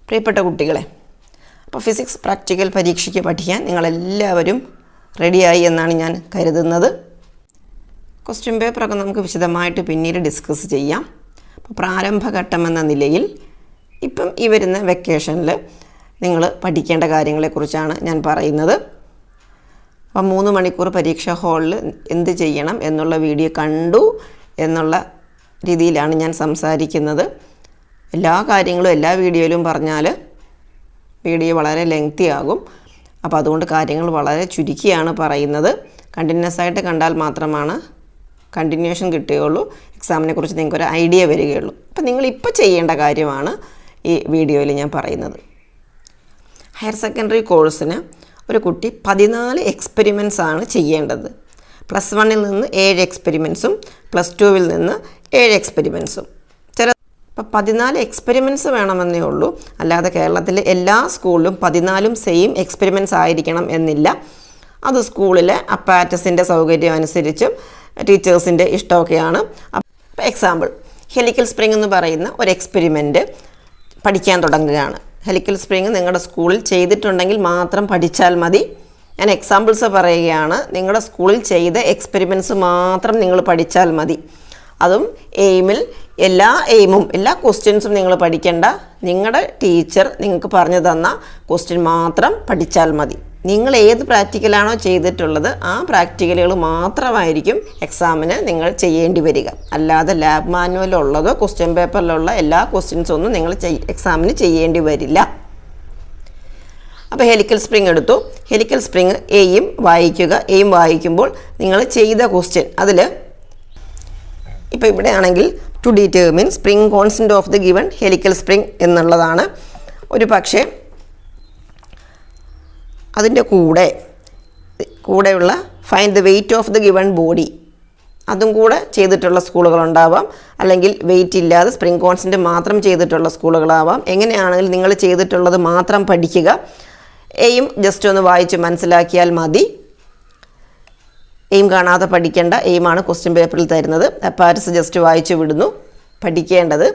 പ്രിയപ്പെട്ട കുട്ടികളെ, അപ്പോൾ ഫിസിക്സ് പ്രാക്ടിക്കൽ പരീക്ഷയ്ക്ക് പഠിക്കാൻ നിങ്ങളെല്ലാവരും റെഡിയായി എന്നാണ് ഞാൻ കരുതുന്നത്. ക്വസ്റ്റ്യൻ പേപ്പറൊക്കെ നമുക്ക് വിശദമായിട്ട് പിന്നീട് ഡിസ്കസ് ചെയ്യാം. അപ്പോൾ പ്രാരംഭഘട്ടം എന്ന നിലയിൽ ഇപ്പം ഈ വരുന്ന വെക്കേഷനിൽ നിങ്ങൾ പഠിക്കേണ്ട കാര്യങ്ങളെക്കുറിച്ചാണ് ഞാൻ പറയുന്നത്. അപ്പം 3 മണിക്കൂർ പരീക്ഷാ ഹാളിൽ എന്ത് ചെയ്യണം എന്നുള്ള വീഡിയോ കണ്ടു എന്നുള്ള രീതിയിലാണ് ഞാൻ സംസാരിക്കുന്നത്. എല്ലാ കാര്യങ്ങളും എല്ലാ വീഡിയോയിലും പറഞ്ഞാൽ വീഡിയോ വളരെ ലെങ്തി ആകും. അപ്പോൾ അതുകൊണ്ട് കാര്യങ്ങൾ വളരെ ചുരുക്കിയാണ് പറയുന്നത്. കണ്ടിന്യൂസ് ആയിട്ട് കണ്ടാൽ മാത്രമാണ് കണ്ടിന്യൂഷൻ കിട്ടുകയുള്ളൂ, എക്സാമിനെ കുറിച്ച് നിങ്ങൾക്കൊരു ഐഡിയ വരികയുള്ളൂ. അപ്പോൾ നിങ്ങളിപ്പോൾ ചെയ്യേണ്ട കാര്യമാണ് ഈ വീഡിയോയിൽ ഞാൻ പറയുന്നത്. ഹയർ സെക്കൻഡറി കോഴ്സിന് ഒരു കുട്ടി 14 എക്സ്പെരിമെൻറ്റ്സ് ആണ് ചെയ്യേണ്ടത്. +1 നിന്ന് 7 എക്സ്പെരിമെൻറ്റ്സും +2 നിന്ന് 7 എക്സ്പെരിമെൻറ്റ്സും. അപ്പോൾ 14 എക്സ്പെരിമെൻറ്റ്സ് വേണമെന്നേ ഉള്ളൂ. അല്ലാതെ കേരളത്തിലെ എല്ലാ സ്കൂളിലും 14 സെയിം എക്സ്പെരിമെൻറ്റ്സ് ആയിരിക്കണം എന്നില്ല. അത് സ്കൂളിലെ അപ്പാറ്റസിൻ്റെ സൗകര്യം അനുസരിച്ചും ടീച്ചേഴ്സിൻ്റെ ഇഷ്ടമൊക്കെയാണ്. അപ്പോൾ എക്സാമ്പിൾ, ഹെലിക്കൽ സ്പ്രിംഗ് എന്ന് പറയുന്ന ഒരു എക്സ്പെരിമെൻറ്റ് പഠിക്കാൻ തുടങ്ങുകയാണ്. ഹെലിക്കൽ സ്പ്രിംഗ് നിങ്ങളുടെ സ്കൂളിൽ ചെയ്തിട്ടുണ്ടെങ്കിൽ മാത്രം പഠിച്ചാൽ മതി. ഞാൻ എക്സാമ്പിൾസ് പറയുകയാണ്. നിങ്ങളുടെ സ്കൂളിൽ ചെയ്ത എക്സ്പെരിമെൻറ്റ്സ് മാത്രം നിങ്ങൾ പഠിച്ചാൽ മതി. അതും എല്ലാ ക്വസ്റ്റ്യൻസും നിങ്ങൾ പഠിക്കേണ്ട. നിങ്ങളുടെ ടീച്ചർ നിങ്ങൾക്ക് പറഞ്ഞു തന്ന ക്വസ്റ്റ്യൻ മാത്രം പഠിച്ചാൽ മതി. നിങ്ങൾ ഏത് പ്രാക്ടിക്കലാണോ ചെയ്തിട്ടുള്ളത് ആ പ്രാക്ടിക്കലുകൾ മാത്രമായിരിക്കും എക്സാമിന് നിങ്ങൾ ചെയ്യേണ്ടി വരിക. അല്ലാതെ ലാബ് മാനുവലുള്ളതോ ക്വസ്റ്റ്യൻ പേപ്പറിലുള്ള എല്ലാ ക്വസ്റ്റ്യൻസൊന്നും നിങ്ങൾ എക്സാമിന് ചെയ്യേണ്ടി വരില്ല. അപ്പോൾ ഹെലിക്കൽ സ്പ്രിംഗ് എടുത്തു. ഹെലിക്കൽ സ്പ്രിംഗ് എയും വായിക്കുക. എയും വായിക്കുമ്പോൾ നിങ്ങൾ ചെയ്ത ക്വസ്റ്റ്യൻ അതിൽ ഇപ്പോൾ ഇവിടെ ആണെങ്കിൽ to determine spring constant of the given helical spring എന്നുള്ളതാണ്. ഒരു പക്ഷേ അതിൻ്റെ കൂടെയുള്ള find the weight of the given body അതും കൂടെ ചെയ്തിട്ടുള്ള സ്കൂളുകളുണ്ടാവാം. അല്ലെങ്കിൽ വെയിറ്റ് ഇല്ലാതെ സ്പ്രിംഗ് കോൺസ്റ്റൻറ്റ് മാത്രം ചെയ്തിട്ടുള്ള സ്കൂളുകളാവാം. എങ്ങനെയാണെങ്കിലും നിങ്ങൾ ചെയ്തിട്ടുള്ളത് മാത്രം പഠിക്കുക. എയും ജസ്റ്റ് ഒന്ന് വായിച്ച് മനസ്സിലാക്കിയാൽ മതി. എയിം കാണാതെ പഠിക്കേണ്ട. എയിമാണ് ക്വസ്റ്റ്യൻ പേപ്പറിൽ തരുന്നത്. അപ്പാരസ് ജസ്റ്റ് വായിച്ചു വിടുന്നു. പഠിക്കേണ്ടത്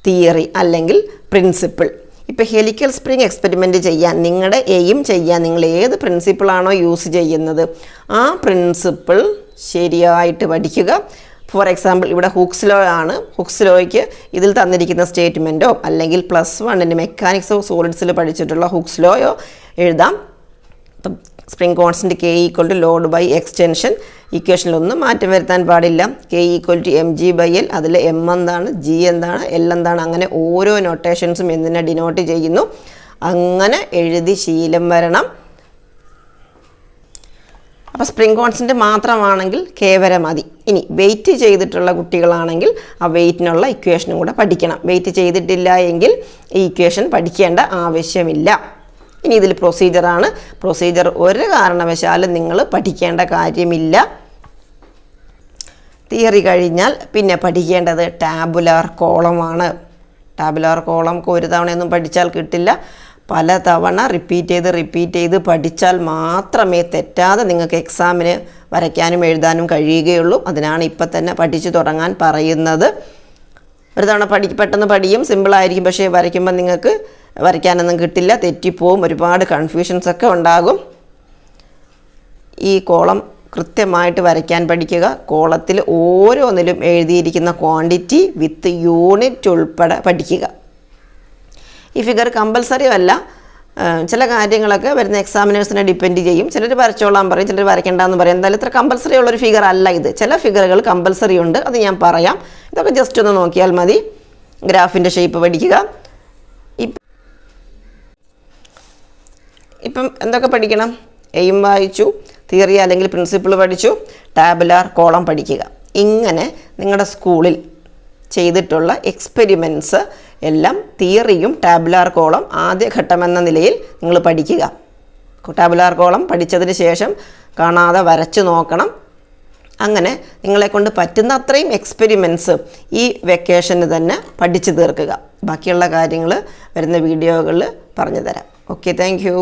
തിയറി അല്ലെങ്കിൽ പ്രിൻസിപ്പിൾ. ഇപ്പോൾ ഹെലിക്കൽ സ്പ്രിംഗ് എക്സ്പെരിമെൻറ്റ് ചെയ്യാൻ നിങ്ങളുടെ എയിം ചെയ്യാൻ നിങ്ങൾ ഏത് പ്രിൻസിപ്പിളാണോ യൂസ് ചെയ്യുന്നത് ആ പ്രിൻസിപ്പിൾ ശരിയായിട്ട് പഠിക്കുക. ഫോർ എക്സാമ്പിൾ ഇവിടെ ഹുക്സ് ലോ ആണ്. ഹുക്സ് ലോയ്ക്ക് ഇതിൽ തന്നിരിക്കുന്ന സ്റ്റേറ്റ്മെൻറ്റോ അല്ലെങ്കിൽ +1 മെക്കാനിക്സ് ഓഫ് സോളിഡ്സിൽ പഠിച്ചിട്ടുള്ള ഹുക്സ് ലോയോ എഴുതാം. ഇപ്പം spring constant K = load by extension. ഇക്വേഷനിലൊന്നും മാറ്റം വരുത്താൻ പാടില്ല. K = mg/L. അതിൽ m എന്താണ്, g എന്താണ്, L എന്താണ്, അങ്ങനെ ഓരോ നൊട്ടേഷൻസും എന്തിനെ ഡിനോട്ട് ചെയ്യുന്നു അങ്ങനെ എഴുതി ശീലം വരണം. അപ്പോൾ സ്പ്രിംഗ് കോൺസ്റ്റൻറ്റ് മാത്രമാണെങ്കിൽ K വരെ മതി. ഇനി വെയിറ്റ് ചെയ്തിട്ടുള്ള കുട്ടികളാണെങ്കിൽ ആ വെയിറ്റിനുള്ള ഇക്വേഷനും കൂടെ പഠിക്കണം. വെയിറ്റ് ചെയ്തിട്ടില്ല എങ്കിൽ ഈ ഇക്വേഷൻ പഠിക്കേണ്ട ആവശ്യമില്ല. ഇനി ഇതിൽ പ്രൊസീജിയറാണ്. പ്രൊസീജിയർ ഒരു കാരണവശാലും നിങ്ങൾ പഠിക്കേണ്ട കാര്യമില്ല. തിയറി കഴിഞ്ഞാൽ പിന്നെ പഠിക്കേണ്ടത് ടാബുലാർ കോളമാണ്. ടാബുലാർ കോളം ഒരു തവണയൊന്നും പഠിച്ചാൽ കിട്ടില്ല. പല തവണ റിപ്പീറ്റ് ചെയ്ത് പഠിച്ചാൽ മാത്രമേ തെറ്റാതെ നിങ്ങൾക്ക് എക്സാമിന് വരയ്ക്കാനും എഴുതാനും കഴിയുകയുള്ളൂ. അതിനാണ് ഇപ്പം തന്നെ പഠിച്ചു തുടങ്ങാൻ പറയുന്നത്. ഒരു തവണ പെട്ടെന്ന് പഠിയും, സിമ്പിളായിരിക്കും. പക്ഷേ വരയ്ക്കുമ്പോൾ നിങ്ങൾക്ക് വരയ്ക്കാനൊന്നും കിട്ടില്ല, തെറ്റിപ്പോവും, ഒരുപാട് കൺഫ്യൂഷൻസൊക്കെ ഉണ്ടാകും. ഈ കോളം കൃത്യമായിട്ട് വരയ്ക്കാൻ പഠിക്കുക. കോളത്തിൽ ഓരോന്നിലും എഴുതിയിരിക്കുന്ന ക്വാണ്ടിറ്റി വിത്ത് യൂണിറ്റ് ഉൾപ്പെടെ പഠിക്കുക. ഈ ഫിഗർ കമ്പൽസറി അല്ല. ചില കാര്യങ്ങളൊക്കെ വരുന്ന എക്സാമിനേഴ്സിനെ ഡിപ്പെൻഡ് ചെയ്യും. ചിലർ വരച്ചോളാൻ പറയും, ചിലർ വരയ്ക്കേണ്ടെന്ന് പറയും. എന്തായാലും ഇത്ര കമ്പൽസറി ഉള്ളൊരു ഫിഗർ അല്ല ഇത്. ചില ഫിഗറുകൾ കമ്പൽസറി ഉണ്ട്, അത് ഞാൻ പറയാം. ഇതൊക്കെ ജസ്റ്റ് ഒന്ന് നോക്കിയാൽ മതി. ഗ്രാഫിൻ്റെ ഷേപ്പ് പഠിക്കുക. ഇപ്പം എന്തൊക്കെ പഠിക്കണം? എയിം വായിച്ചു, തിയറി അല്ലെങ്കിൽ പ്രിൻസിപ്പിൾ പഠിച്ചു, ടാബുലാർ കോളം പഠിക്കുക. ഇങ്ങനെ നിങ്ങളുടെ സ്കൂളിൽ ചെയ്തിട്ടുള്ള എക്സ്പെരിമെൻറ്റ്സ് എല്ലാം തിയറിയും ടാബുലാർ കോളം ആദ്യഘട്ടമെന്ന നിലയിൽ നിങ്ങൾ പഠിക്കുക. ടാബുലാർ കോളം പഠിച്ചതിന് ശേഷം കാണാതെ വരച്ച് നോക്കണം. അങ്ങനെ നിങ്ങളെക്കൊണ്ട് പറ്റുന്ന അത്രയും എക്സ്പെരിമെൻറ്റ്സ് ഈ വെക്കേഷന് തന്നെ പഠിച്ചു തീർക്കുക. ബാക്കിയുള്ള കാര്യങ്ങൾ വരുന്ന വീഡിയോകളിൽ പറഞ്ഞു തരാം. Okay, thank you.